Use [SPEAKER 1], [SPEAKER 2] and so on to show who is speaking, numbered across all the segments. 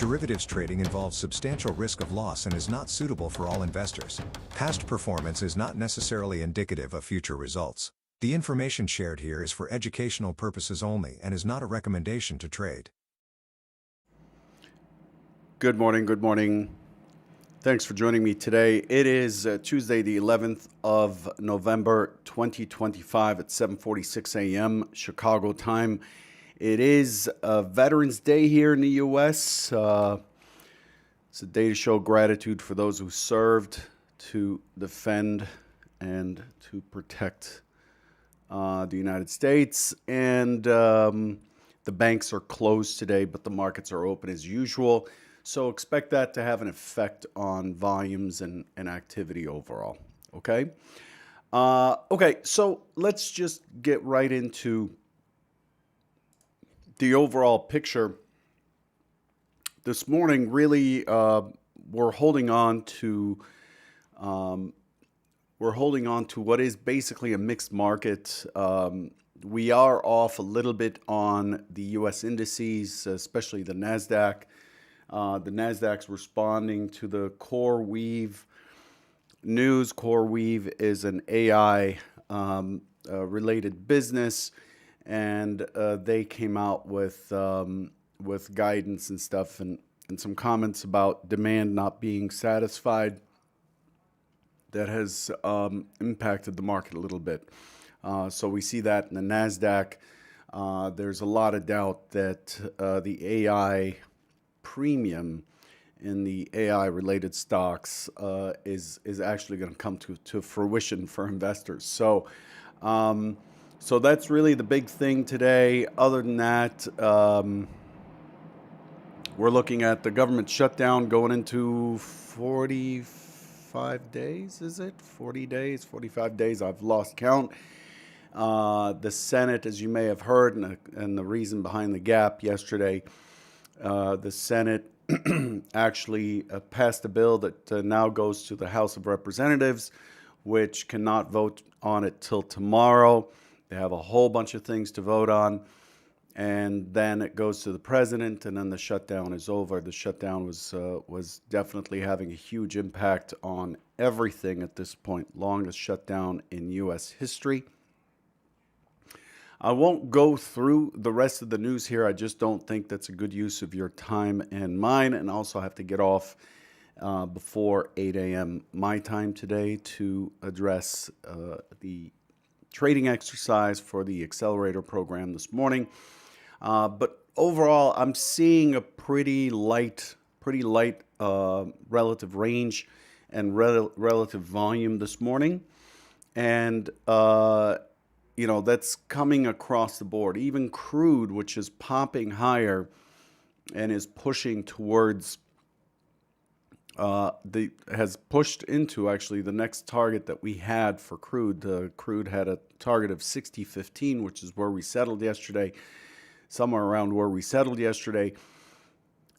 [SPEAKER 1] Derivatives trading involves substantial risk of loss and is not suitable for all investors. Past performance is not necessarily indicative of future results. The information shared here is for educational purposes only and is not a recommendation to trade.
[SPEAKER 2] Good morning. Good morning. Thanks for joining me today. It is Tuesday, the 11th of November, 2025 at 7:46 a.m. Chicago time. It is Veterans Day here in the U.S. It's a day to show gratitude for those who served to defend and to protect the United States. And the banks are closed today, but the markets are open as usual. So expect that to have an effect on volumes and activity overall, okay? So let's just get right into the overall picture. This morning, really, we're holding on to what is basically a mixed market. We are off a little bit on the U.S. indices, especially the NASDAQ. The NASDAQ's responding to the CoreWeave news. CoreWeave is an AI related business, and they came out with guidance and stuff and some comments about demand not being satisfied. That has impacted the market a little bit. So we see that in the NASDAQ. There's a lot of doubt that the AI premium in the AI-related stocks is actually going to come to fruition for investors. So that's really the big thing today. Other than that, we're looking at the government shutdown going into 45 days, is it? 40 days, 45 days, I've lost count. The Senate, as you may have heard, and the reason behind the gap yesterday, the Senate actually passed a bill that now goes to the House of Representatives, which cannot vote on it till tomorrow. They have a whole bunch of things to vote on, and then it goes to the president, and then the shutdown is over. The shutdown was definitely having a huge impact on everything at this point. Longest shutdown in U.S. history. I won't go through the rest of the news here. I just don't think that's a good use of your time and mine. And also have to get off before 8 a.m. my time today to address the trading exercise for the accelerator program this morning. But overall, I'm seeing a pretty light relative range and relative volume this morning. And that's coming across the board. Even crude, which is popping higher and is pushing towards, has pushed into actually the next target that we had for crude. Crude had a target of 60.15, which is where we settled yesterday, somewhere around where we settled yesterday.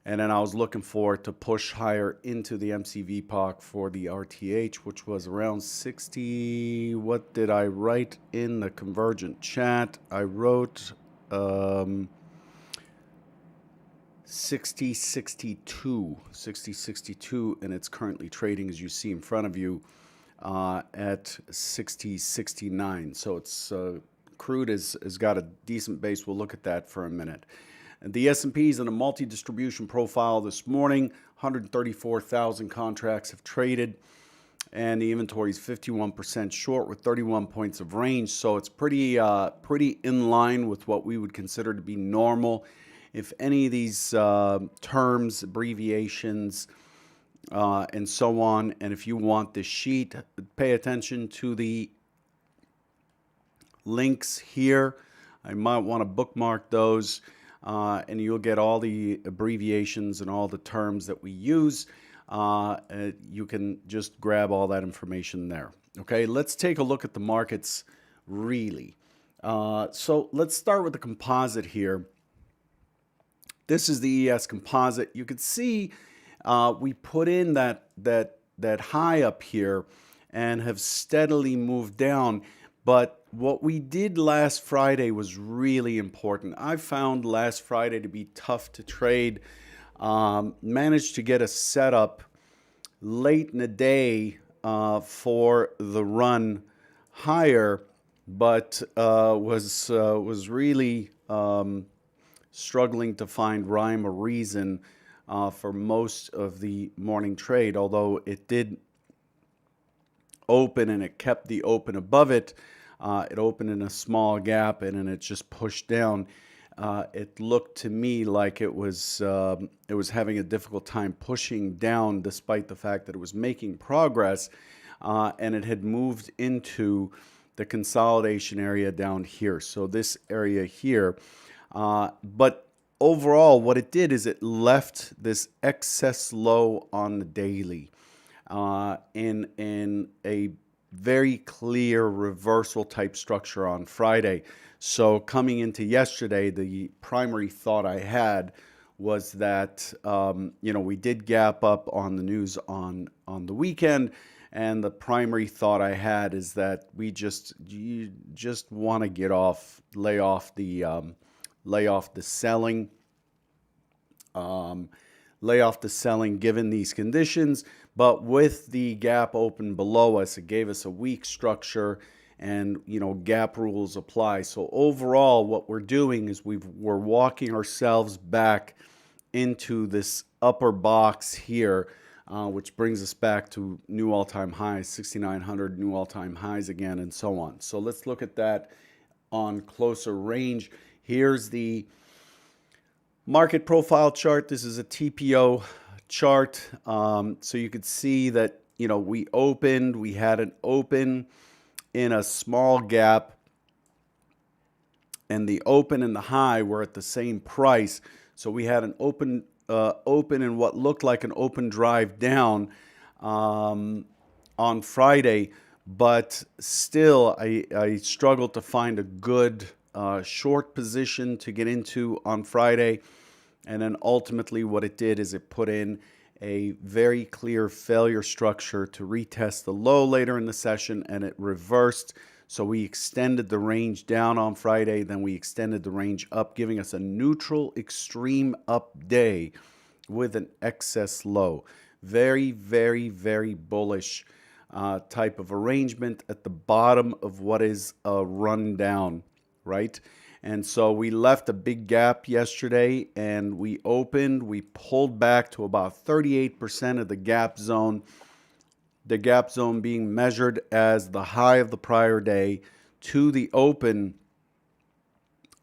[SPEAKER 2] And then I was looking for it to push higher into the MCV for the RTH, which was around 60. What did I write in the convergent chat? I wrote 60.62, and it's currently trading, as you see in front of you, at 60.69. So it's crude has got a decent base. We'll look at that for a minute. The S&P is in a multi-distribution profile this morning. 134,000 contracts have traded, and the inventory is 51% short with 31 points of range. So it's pretty in line with what we would consider to be normal. If any of these terms, abbreviations, and so on, and if you want this sheet, pay attention to the links here. I might want to bookmark those. And you'll get all the abbreviations and all the terms that we use. You can just grab all that information there. Okay, let's take a look at the markets really. So let's start with the composite here. This is the ES composite. You could see we put in that high up here and have steadily moved down. But what we did last Friday was really important. I found last Friday to be tough to trade. Managed to get a setup late in the day for the run higher, but was really struggling to find rhyme or reason for most of the morning trade, although it did open and it kept the open above it. It opened in a small gap and then it just pushed down. It looked to me like it was having a difficult time pushing down, despite the fact that it was making progress, and it had moved into the consolidation area down here. So this area here, but overall, what it did is it left this excess low on the daily in a very clear reversal type structure on Friday. So coming into yesterday, the primary thought I had was that we did gap up on the news on the weekend, and the primary thought I had is that you just want to lay off the selling. Lay off the selling given these conditions, but with the gap open below us, it gave us a weak structure, and gap rules apply. So overall, what we're doing is we're walking ourselves back into this upper box here, which brings us back to new all-time highs, 6,900 new all-time highs again, and so on. So let's look at that on closer range. Here's the market profile chart. This is a TPO chart. So you could see that, we had an open in a small gap, and the open and the high were at the same price. So we had an open in what looked like an open drive down on Friday, but still I struggled to find a good short position to get into on Friday. And then ultimately what it did is it put in a very clear failure structure to retest the low later in the session, and it reversed. So we extended the range down on Friday, then we extended the range up, giving us a neutral extreme up day with an excess low. Very, very, very bullish type of arrangement at the bottom of what is a rundown, right? And so we left a big gap yesterday, and we pulled back to about 38% of the gap zone being measured as the high of the prior day to the open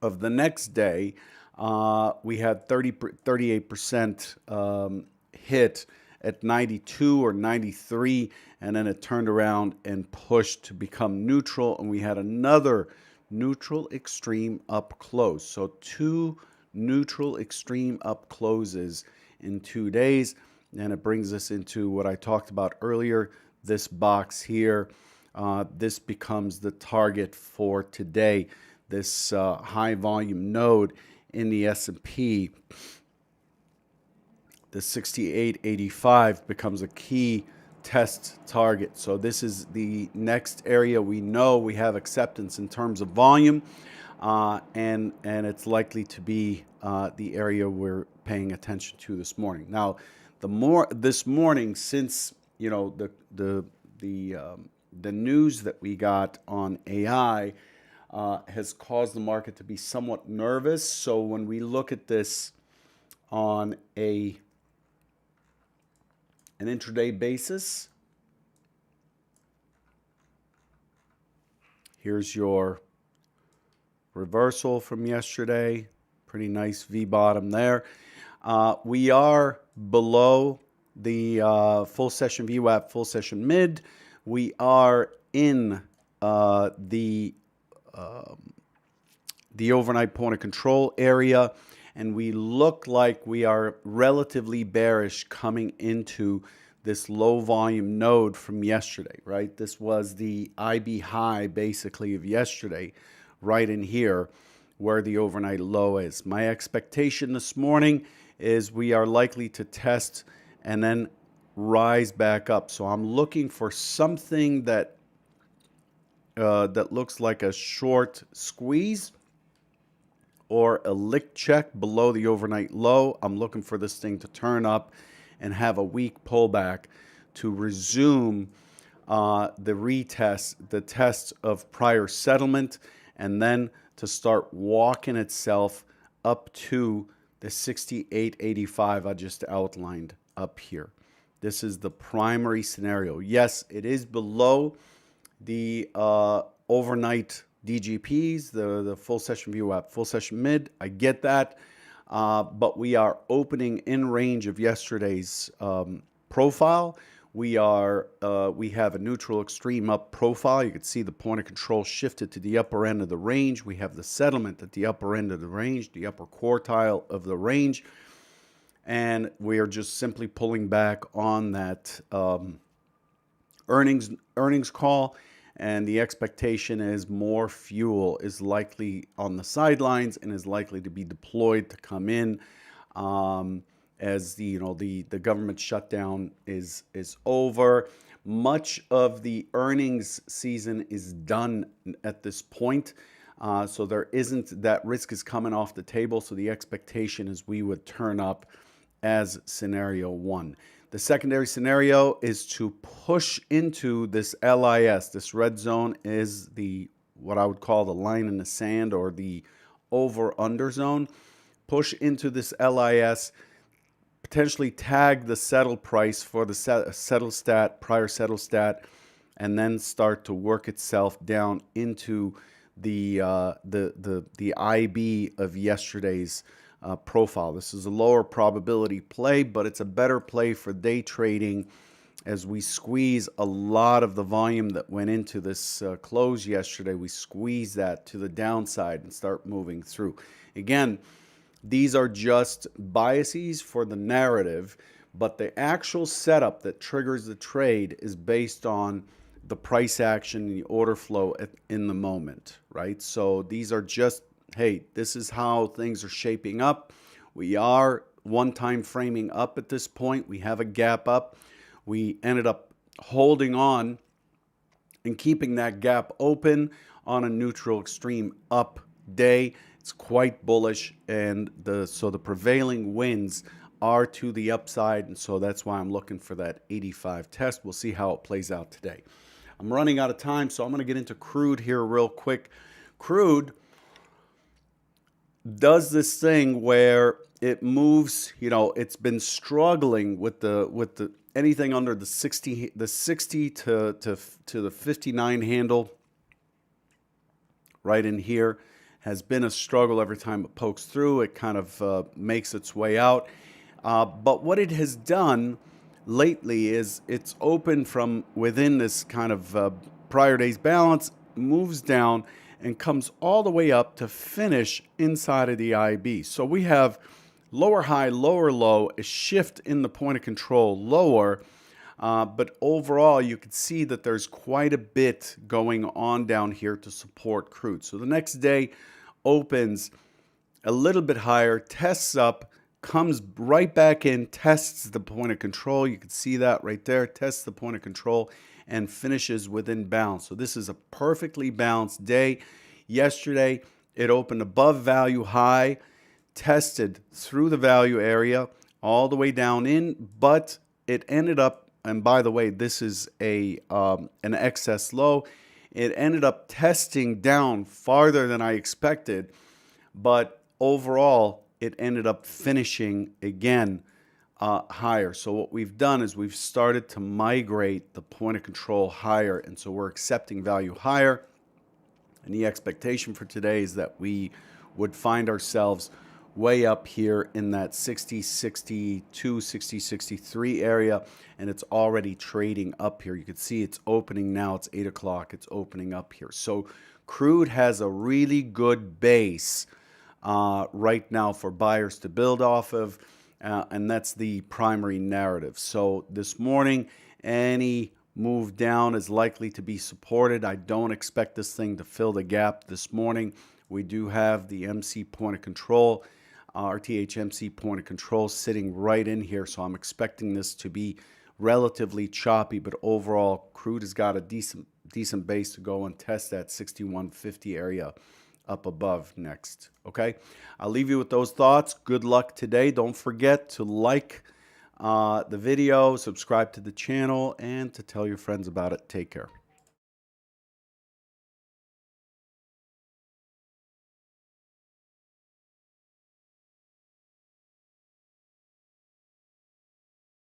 [SPEAKER 2] of the next day. We had 38% hit at 92 or 93, and then it turned around and pushed to become neutral, and we had another neutral extreme up close. So 2 neutral extreme up closes in 2 days, and it brings us into what I talked about earlier, this box here. This becomes the target for today. This high volume node in the S&P, the 6885, becomes a key test target. So this is the next area we know we have acceptance in terms of volume, and it's likely to be the area we're paying attention to this morning. Now, this morning, since the news that we got on AI has caused the market to be somewhat nervous. So when we look at this on an intraday basis, here's your reversal from yesterday. Pretty nice V bottom there. We are below the full session VWAP, full session mid. We are in the overnight point of control area, and we look like we are relatively bearish coming into this low volume node from yesterday, right? This was the IB high basically of yesterday, right in here where the overnight low is. My expectation this morning is we are likely to test and then rise back up. So I'm looking for something that looks like a short squeeze or a lick check below the overnight low. I'm looking for this thing to turn up and have a weak pullback to resume the retest, the test of prior settlement, and then to start walking itself up to the 68.85 I just outlined up here. This is the primary scenario. Yes, it is below the overnight DGPs, the full session view app, full session mid. I get that. But we are opening in range of yesterday's profile. We have a neutral extreme up profile. You can see the point of control shifted to the upper end of the range. We have the settlement at the upper end of the range, the upper quartile of the range. And we are just simply pulling back on that earnings call. And the expectation is more fuel is likely on the sidelines and is likely to be deployed to come in as the government shutdown is over. Much of the earnings season is done at this point. So there isn't, that risk is coming off the table. So the expectation is we would turn up as scenario one. The secondary scenario is to push into this LIS. This red zone is what I would call the line in the sand, or the over-under zone. Push into this LIS, potentially tag the settle price for the settle stat, prior settle stat, and then start to work itself down into the IB of yesterday's profile. This is a lower probability play, but it's a better play for day trading as we squeeze a lot of the volume that went into this close yesterday. We squeeze that to the downside and start moving through. Again, these are just biases for the narrative, but the actual setup that triggers the trade is based on the price action and the order flow in the moment, right? So these are just, hey, this is how things are shaping up. We are one-time framing up at this point. We have a gap up. We ended up holding on and keeping that gap open on a neutral extreme up day. It's quite bullish, and so the prevailing winds are to the upside, and so that's why I'm looking for that 85 test. We'll see how it plays out today. I'm running out of time, so I'm going to get into crude here real quick. Crude does this thing where it moves, it's been struggling with the anything under the 60 to the 59 handle right in here has been a struggle. Every time it pokes through, it kind of makes its way out. But what it has done lately is it's opened from within this kind of prior day's balance, moves down, and comes all the way up to finish inside of the IB. So we have lower high, lower low, a shift in the point of control lower. But overall, you can see that there's quite a bit going on down here to support crude. So the next day opens a little bit higher, tests up, comes right back in, tests the point of control. You can see that right there, tests the point of control, and finishes within bounds. So this is a perfectly balanced day. Yesterday, it opened above value high, tested through the value area, all the way down in, but it ended up, and by the way, this is an excess low. It ended up testing down farther than I expected, but overall, it ended up finishing again higher. So what we've done is we've started to migrate the point of control higher, and so we're accepting value higher. And the expectation for today is that we would find ourselves way up here in that 60, 62, 60, 63 area, and it's already trading up here. You can see it's opening now. It's 8 o'clock. It's opening up here. So crude has a really good base right now for buyers to build off of, and that's the primary narrative. So this morning, any move down is likely to be supported. I don't expect this thing to fill the gap this morning. We do have the MC point of control, RTH MC point of control sitting right in here, so I'm expecting this to be relatively choppy, but overall, crude has got a decent base to go and test that 6150 area up above next. Okay, I'll leave you with those thoughts. Good luck today. Don't forget to like the video, subscribe to the channel, and to tell your friends about it. Take care.